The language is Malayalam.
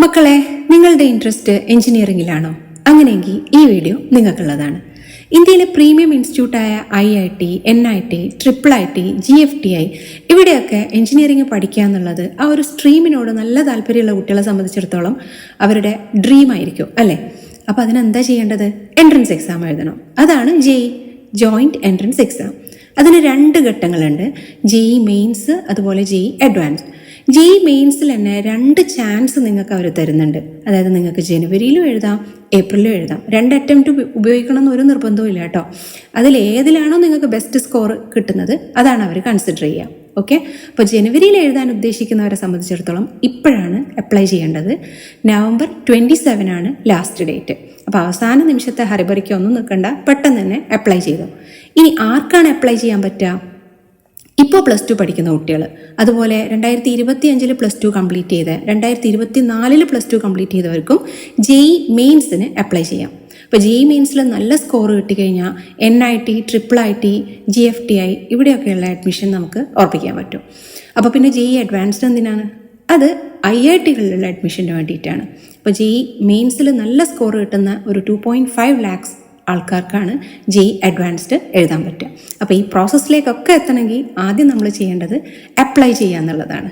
മക്കളെ, നിങ്ങളുടെ ഇൻട്രസ്റ്റ് എഞ്ചിനീയറിംഗിലാണോ? അങ്ങനെയെങ്കിൽ ഈ വീഡിയോ നിങ്ങൾക്കുള്ളതാണ്. ഇന്ത്യയിലെ പ്രീമിയം ഇൻസ്റ്റിറ്റ്യൂട്ടായ IIT, NIT, IIIT, GFTI ഇവിടെയൊക്കെ എഞ്ചിനീയറിംഗ് പഠിക്കുക എന്നുള്ളത് ആ ഒരു സ്ട്രീമിനോട് നല്ല താല്പര്യമുള്ള കുട്ടികളെ സംബന്ധിച്ചിടത്തോളം അവരുടെ ഡ്രീം ആയിരിക്കും അല്ലേ? അപ്പോൾ അതിനെന്താ ചെയ്യേണ്ടത്? എൻട്രൻസ് എക്സാം എഴുതണം. അതാണ് ജോയിൻറ്റ് എൻട്രൻസ് എക്സാം. അതിന് 2 ഘട്ടങ്ങളുണ്ട്: JEE മെയിൻസ്, അതുപോലെ JEE അഡ്വാൻസ്ഡ്. JEE മെയിൻസിൽ തന്നെ 2 ചാൻസ് നിങ്ങൾക്ക് അവർ തരുന്നുണ്ട്. അതായത് നിങ്ങൾക്ക് ജനുവരിയിലും എഴുതാം, ഏപ്രിലും എഴുതാം. 2 അറ്റംപ്റ്റ് ഉപയോഗിക്കണമെന്ന് ഒരു നിർബന്ധവും ഇല്ല കേട്ടോ. അതിലേതിലാണോ നിങ്ങൾക്ക് ബെസ്റ്റ് സ്കോർ കിട്ടുന്നത് അതാണ് അവർ കൺസിഡർ ചെയ്യുക. ഓക്കെ, അപ്പോൾ ജനുവരിയിൽ എഴുതാൻ ഉദ്ദേശിക്കുന്നവരെ സംബന്ധിച്ചിടത്തോളം ഇപ്പോഴാണ് അപ്ലൈ ചെയ്യേണ്ടത്. November 27 ആണ് ലാസ്റ്റ് ഡേറ്റ്. അപ്പോൾ അവസാന നിമിഷത്തെ ഹറിബറിക്കൊന്നും നിൽക്കണ്ട, പെട്ടെന്ന് തന്നെ അപ്ലൈ ചെയ്തു. ഇനി ആർക്കാണ് അപ്ലൈ ചെയ്യാൻ പറ്റുക? ഇപ്പോൾ +2 പഠിക്കുന്ന കുട്ടികൾ, അതുപോലെ 2025 +2 കംപ്ലീറ്റ് ചെയ്ത് 2024 +2 കംപ്ലീറ്റ് ചെയ്തവർക്കും JEE മെയിൻസിന് അപ്ലൈ ചെയ്യാം. അപ്പോൾ JEE മെയിൻസിൽ നല്ല സ്കോർ കിട്ടിക്കഴിഞ്ഞാൽ NIT, IIIT, GFTI ഇവിടെയൊക്കെയുള്ള അഡ്മിഷൻ നമുക്ക് ഉറപ്പിക്കാൻ പറ്റും. അപ്പോൾ പിന്നെ JEE അഡ്വാൻസ്ഡ് എന്തിനാണ്? അത് IITകളിലുള്ള അഡ്മിഷന് വേണ്ടിയിട്ടാണ്. അപ്പോൾ JEE മെയിൻസിൽ നല്ല സ്കോർ കിട്ടുന്ന ഒരു 2.5 lakhs ആൾക്കാർക്കാണ് JEE അഡ്വാൻസ്ഡ് എഴുതാൻ പറ്റുക. അപ്പോൾ ഈ പ്രോസസ്സിലേക്കൊക്കെ എത്തണമെങ്കിൽ ആദ്യം നമ്മൾ ചെയ്യേണ്ടത് അപ്ലൈ ചെയ്യുക എന്നുള്ളതാണ്.